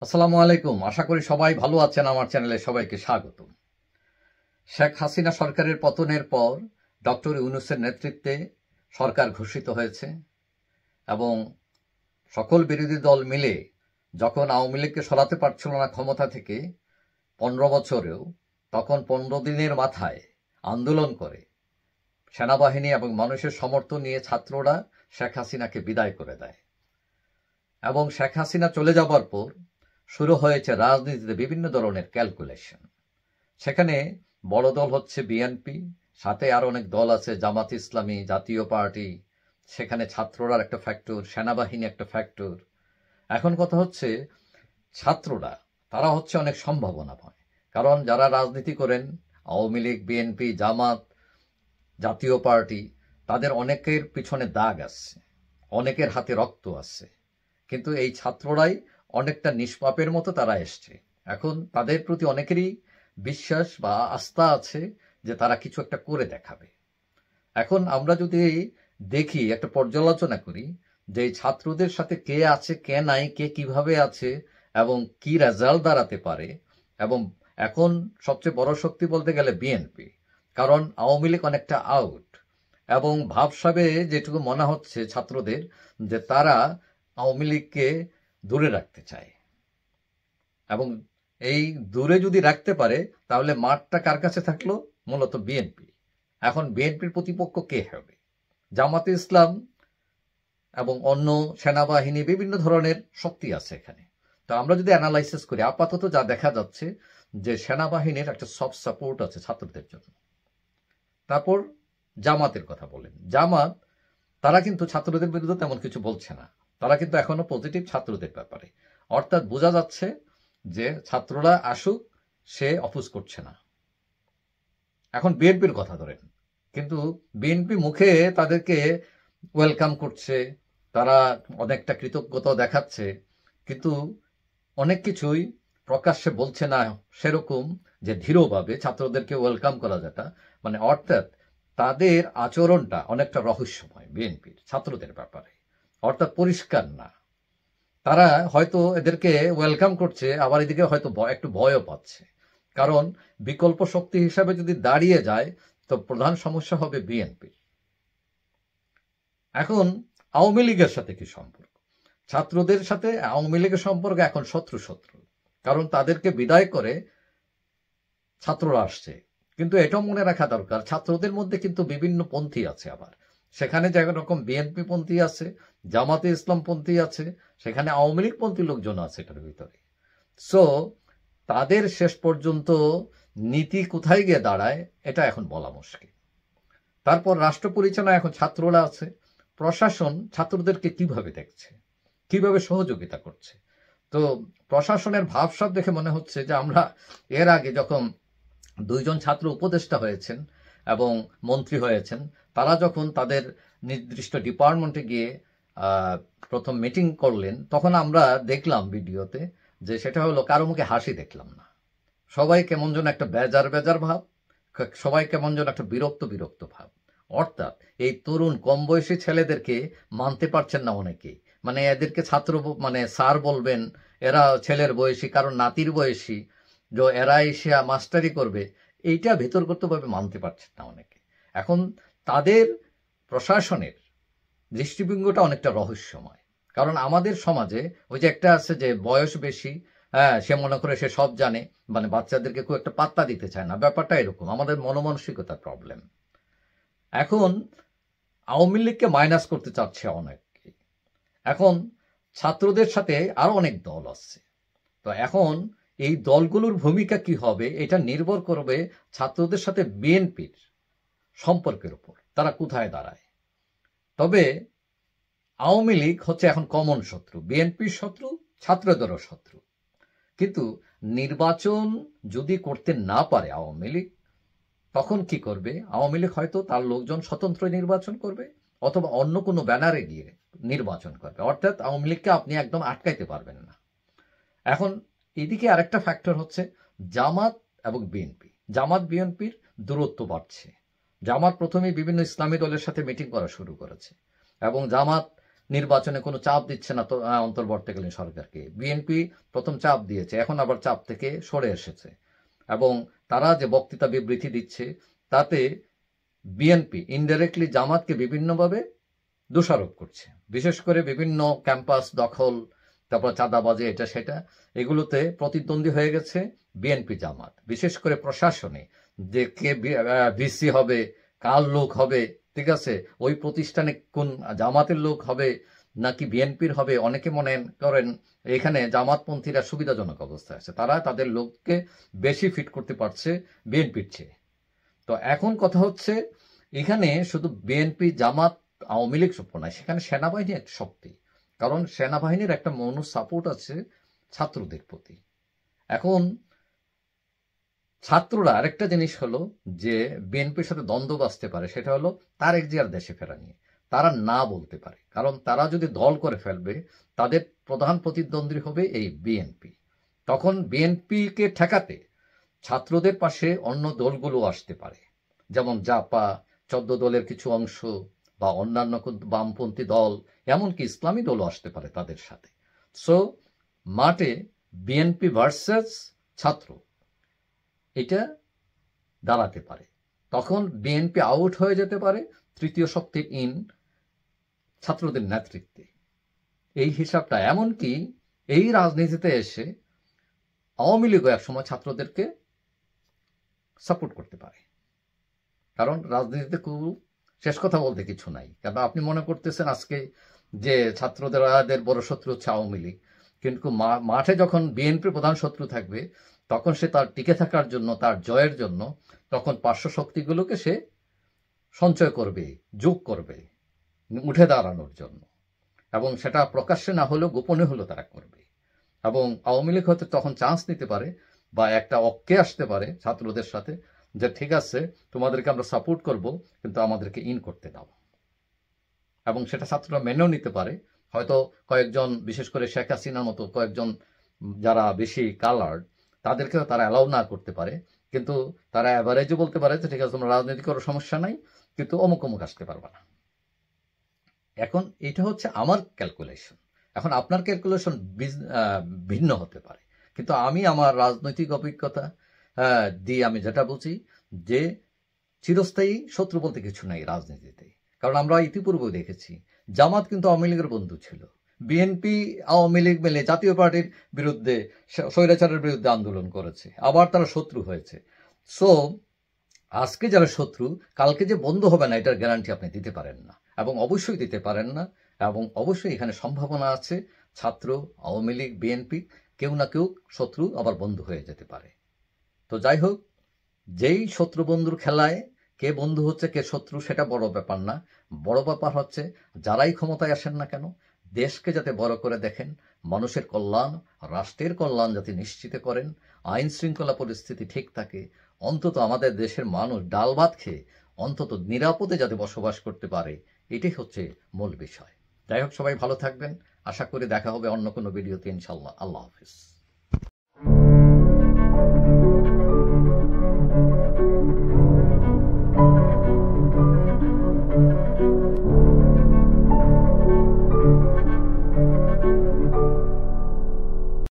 আসসালামু আলাইকুম। আশা করি সবাই ভালো আছেন। আমার চ্যানেলে সবাইকে স্বাগত। শেখ হাসিনা সরকারের পতনের পর ডক্টর ইউনূসের নেতৃত্বে সরকার ঘোষিত হয়েছে এবং সকল বিরোধী দল মিলে যখন আওয়ামী লীগকে সরাতে পারছিল না ক্ষমতা থেকে 15 বছরেও, তখন 15 দিনের মাথায় আন্দোলন করে সেনাবাহিনী এবং মানুষের সমর্থন নিয়ে ছাত্ররা শেখ হাসিনাকে বিদায় করে দেয় এবং শেখ হাসিনা চলে যাবার পর শুরু হয়েছে রাজনীতিতে বিভিন্ন ধরনের ক্যালকুলেশন। সেখানে বড় দল হচ্ছে বিএনপি, সাথে আরো অনেক দল আছে, জামাত ইসলামী, জাতীয় পার্টি, সেখানে ছাত্ররা একটা ফ্যাক্টর, সেনাবাহিনী একটা ফ্যাক্টর। এখন কথা হচ্ছে ছাত্ররা, তারা হচ্ছে অনেক সম্ভাবনাময়, কারণ যারা রাজনীতি করেন আওয়ামী লীগ, বিএনপি, জামাত, জাতীয় পার্টি, তাদের অনেকের পিছনে দাগ আছে, অনেকের হাতে রক্ত আছে, কিন্তু এই ছাত্ররাই অনেকটা নিষ্পাপের মতো তারা এসছে। এখন তাদের প্রতি অনেকেরই বিশ্বাস বা আস্থা আছে যে তারা কিছু একটা করে দেখাবে। এখন আমরা যদি দেখি, একটা পর্যালোচনা করি যে এই ছাত্রদের সাথে কে আছে, কে নাই, কে কিভাবে আছে এবং কি রেজাল্ট দাঁড়াতে পারে। এবং এখন সবচেয়ে বড় শক্তি বলতে গেলে বিএনপি, কারণ আওয়ামী লীগ অনেকটা আউট এবং ভাবসাবে যেটুকু মনে হচ্ছে ছাত্রদের যে তারা আওয়ামী লীগকে দূরে রাখতে চায় এবং এই দূরে যদি রাখতে পারে তাহলে মাঠটা কার কাছে থাকলো? মূলত বিএনপি। এখন বিএনপির প্রতিপক্ষ কে হবে? জামাতে ইসলাম এবং অন্য সেনাবাহিনী, বিভিন্ন ধরনের শক্তি আছে এখানে। তো আমরা যদি অ্যানালাইসিস করি, আপাতত যা দেখা যাচ্ছে যে সেনাবাহিনীর একটা সফট সাপোর্ট আছে ছাত্রদের জন্য। তারপর জামাতের কথা বলেন, জামাত তারা কিন্তু ছাত্রদের বিরুদ্ধে তেমন কিছু বলছে না, তারা কিন্তু এখনো পজিটিভ ছাত্রদের ব্যাপারে। অর্থাৎ বোঝা যাচ্ছে যে ছাত্ররা আসুক, সে অপোজ করছে না। এখন বিএনপির কথা ধরেন, কিন্তু বিএনপি মুখে তাদেরকে ওয়েলকাম করছে, তারা অনেকটা কৃতজ্ঞতা দেখাচ্ছে, কিন্তু অনেক কিছুই প্রকাশ্যে বলছে না সেরকম যে দৃঢ়ভাবে ছাত্রদেরকে ওয়েলকাম করা যেটা, মানে অর্থাৎ তাদের আচরণটা অনেকটা রহস্যময় বিএনপির ছাত্রদের ব্যাপারে, অর্থাৎ পরিষ্কার না। তারা হয়তো এদেরকে ওয়েলকাম করছে, আবার এদিকে হয়তো একটু ভয়ও পাচ্ছে, কারণ বিকল্প শক্তি হিসাবে যদি দাঁড়িয়ে যায় তো প্রধান সমস্যা হবে বিএনপি। এখন আওয়ামী লীগের সাথে কি সম্পর্ক? ছাত্রদের সাথে আওয়ামী লীগের সম্পর্ক এখন শত্রু শত্রু, কারণ তাদেরকে বিদায় করে ছাত্ররা আসছে। কিন্তু এটাও মনে রাখা দরকার, ছাত্রদের মধ্যে কিন্তু বিভিন্ন পন্থী আছে, আবার সেখানে যেরকম বিএনপি পন্থী আছে, জামাতে ইসলাম পন্থী আছে, সেখানে আওয়ামী লীগ পন্থী লোকজন আছে এটার ভিতরে। সো তাদের শেষ পর্যন্ত নীতি কোথায় গিয়ে দাঁড়ায় এটা এখন বলা মুশকিল। তারপর রাষ্ট্র পরিচালনায় এখন ছাত্ররা আছে, প্রশাসন ছাত্রদেরকে কিভাবে দেখছে, কিভাবে সহযোগিতা করছে। তো প্রশাসনের ভাবসাব দেখে মনে হচ্ছে যে আমরা এর আগে যখন 2 জন ছাত্র উপদেষ্টা হয়েছেন এবং মন্ত্রী হয়েছেন, তারা যখন তাদের নির্দিষ্ট ডিপার্টমেন্টে গিয়ে প্রথম মিটিং করলেন, তখন আমরা দেখলাম ভিডিওতে যে সেটা হলো কারো মুখে হাসি দেখলাম না, সবাই কেমন যেন একটা বেজার বেজার ভাব, সবাই কেমন যেন একটা বিরক্ত বিরক্ত ভাব। অর্থাৎ এই তরুণ কম বয়সী ছেলেদেরকে মানতে পারছেন না অনেকেই, মানে এদেরকে ছাত্র মানে স্যার বলবেন, এরা ছেলের বয়সী, কারণ নাতির বয়সী, যে এরা এসে মাস্টারি করবে, এইটা ভেতরগতভাবে মানতে পারছেন না অনেকে। এখন তাদের প্রশাসনের দৃষ্টিভঙ্গিটা অনেকটা রহস্যময়, কারণ আমাদের সমাজে ওই যে একটা আছে যে বয়স বেশি, হ্যাঁ, সে মনে করে সে সব জানে, মানে বাচ্চাদেরকে খুব একটা পাত্তা দিতে চায় না, ব্যাপারটা এরকম আমাদের মনমানসিকতার প্রবলেম। এখন আওয়ামী লীগকে মাইনাস করতে চাচ্ছে অনেকে, এখন ছাত্রদের সাথে আরো অনেক দল আছে। তো এখন এই দলগুলোর ভূমিকা কি হবে এটা নির্ভর করবে ছাত্রদের সাথে বিএনপির সম্পর্কের উপর, তারা কোথায় দাঁড়ায়। তবে আওয়ামী লীগ হচ্ছে এখন কমন শত্রু, বিএনপির শত্রু, ছাত্রদেরও শত্রু। কিন্তু নির্বাচন যদি করতে না পারে আওয়ামী লীগ, তখন কি করবে? আওয়ামী লীগ হয়তো তার লোকজন স্বতন্ত্র নির্বাচন করবে অথবা অন্য কোনো ব্যানারে গিয়ে নির্বাচন করবে, অর্থাৎ আওয়ামী লীগকে আপনি একদম আটকাইতে পারবেন না। এখন এদিকে আরেকটা ফ্যাক্টর হচ্ছে জামাত এবং বিএনপি, জামাত বিএনপির দূরত্ব বাড়ছে। জামাত প্রথমে বিভিন্ন ইসলামী দলের সাথে মিটিং করা শুরু করেছে এবং জামাত নির্বাচনে কোনো চাপ দিচ্ছে না তো অন্তর্বর্তীকালীন সরকারকে। বিএনপি প্রথম চাপ দিয়েছে, এখন আবার চাপ থেকে সরে এসেছে, এবং তারা যে বক্তৃতা বিবৃতি দিচ্ছে তাতে বিএনপি ইনডাইরেক্টলি জামাতকে বিভিন্নভাবে দোষারোপ করছে। বিশেষ করে বিভিন্ন ক্যাম্পাস দখল, তারপর চাঁদাবাজি, এটা সেটা, এগুলোতে প্রতিদ্বন্দ্বী হয়ে গেছে বিএনপি জামাত। বিশেষ করে প্রশাসনে যে কে ভিসি হবে, কার লোক হবে, ঠিক আছে, ওই প্রতিষ্ঠানে কোন জামাতের লোক হবে নাকি বিএনপির হবে, অনেকে মনে করেন এখানে জামাতপন্থীরা সুবিধাজনক অবস্থায় আছে, তারা তাদের লোককে বেশি ফিট করতে পারছে বিএনপির চেয়ে। তো এখন কথা হচ্ছে এখানে শুধু বিএনপি জামাত আওয়ামী লীগ সভ্য নয়, সেখানে সেনাবাহিনী একটা শক্তি, কারণ সেনাবাহিনীর একটা মৌন সাপোর্ট আছে ছাত্রদের প্রতি। এখন ছাত্ররা আরেকটা জিনিস হলো যে বিএনপির সাথে দ্বন্দ্ব বাঁচতে পারে, সেটা হলো তারেক জিয়ার দেশে ফেরা নিয়ে। তারা না বলতে পারে, কারণ তারা যদি দল করে ফেলবে তাদের প্রধান প্রতিদ্বন্দ্বী হবে এই বিএনপি। তখন বিএনপিকে ঠেকাতে ছাত্রদের পাশে অন্য দলগুলো আসতে পারে, যেমন জাপা, 14 দলের কিছু অংশ, বা অন্যান্য বামপন্থী দল, এমনকি ইসলামী দলও আসতে পারে তাদের সাথে। সো মাঠে বিএনপি ভার্সেস ছাত্র, এটা দাঁড়াতে পারে। তখন বিএনপি আউট হয়ে যেতে পারে তৃতীয় শক্তির ইন ছাত্রদের নেতৃত্বে। এই হিসাবটা, এমনকি এই রাজনীতিতে এসে আওয়ামী লীগও একসময় ছাত্রদেরকে সাপোর্ট করতে পারে, কারণ রাজনীতিতে খুব শেষ কথা বলতে কিছু নাই। কারণ আপনি মনে করতেছেন আজকে যে ছাত্রদের বড় শত্রু হচ্ছে আওয়ামী লীগ, কিন্তু মাঠে যখন বিএনপির প্রধান শত্রু থাকবে তখন সে তার টিকে থাকার জন্য, তার জয়ের জন্য, তখন পার্শ্ব শক্তিগুলোকে সে সঞ্চয় করবে, যোগ করবে উঠে দাঁড়ানোর জন্য, এবং সেটা প্রকাশ্যে না হলেও গোপনে হলেও তারা করবে। এবং আওয়ামী লীগ হয়তো তখন চান্স নিতে পারে বা একটা অক্কে আসতে পারে ছাত্রদের সাথে যে ঠিক আছে, তোমাদেরকে আমরা সাপোর্ট করব, কিন্তু আমাদেরকে ইন করতে দাও। এবং সেটা ছাত্ররা মেনেও নিতে পারে। হয়তো কয়েকজন, বিশেষ করে শেখ হাসিনার মতো কয়েকজন যারা বেশি কালার্ড, তাদেরকেও তারা অ্যালাউ না করতে পারে, কিন্তু তারা অ্যাভারেজও বলতে পারে যে ঠিক আছে, তোমরা রাজনীতি করো, সমস্যা নাই, কিন্তু অমুক অমুক আসতে পারবে না। এখন এটা হচ্ছে আমার ক্যালকুলেশন। এখন আপনার ক্যালকুলেশন ভিন্ন হতে পারে, কিন্তু আমি আমার রাজনৈতিক অভিজ্ঞতা দিয়ে আমি যেটা বুঝি যে চিরস্থায়ী শত্রু বলতে কিছু নাই রাজনীতিতে। কারণ আমরা ইতিপূর্বেও দেখেছি জামাত কিন্তু আওয়ামী লীগের বন্ধু ছিল, বিএনপি আওয়ামী লীগ মিলে জাতীয় পার্টির বিরুদ্ধে, স্বৈরাচারের বিরুদ্ধে আন্দোলন করেছে, আবার তারা শত্রু হয়েছে। সো আজকে যারা শত্রু, কালকে যে বন্ধু হবে না এটার গ্যারান্টি আপনি দিতে পারেন না, এবং অবশ্যই দিতে পারেন না। এবং অবশ্যই এখানে সম্ভাবনা আছে ছাত্র, আওয়ামী লীগ, বিএনপি, কেউ না কেউ শত্রু আবার বন্ধু হয়ে যেতে পারে। তো যাই হোক, যেই শত্রু বন্ধুর খেলায় কে বন্ধু হচ্ছে কে শত্রু সেটা বড় ব্যাপার না। বড় ব্যাপার হচ্ছে যারাই ক্ষমতায় আসেন না কেন, দেশকে যাতে বড় করে দেখেন, মানুষের কল্যাণ, রাষ্ট্রের কল্যাণ যাতে নিশ্চিত করেন, আইন শৃঙ্খলা পরিস্থিতি ঠিক থাকে, অন্তত আমাদের দেশের মানুষ ডাল ভাত খেয়ে অন্তত নিরাপদে যাতে বসবাস করতে পারে, এটাই হচ্ছে মূল বিষয়। যাই হোক, সবাই ভালো থাকবেন। আশা করি দেখা হবে অন্য কোনো ভিডিওতে ইনশাল্লাহ। আল্লাহ হাফিজ।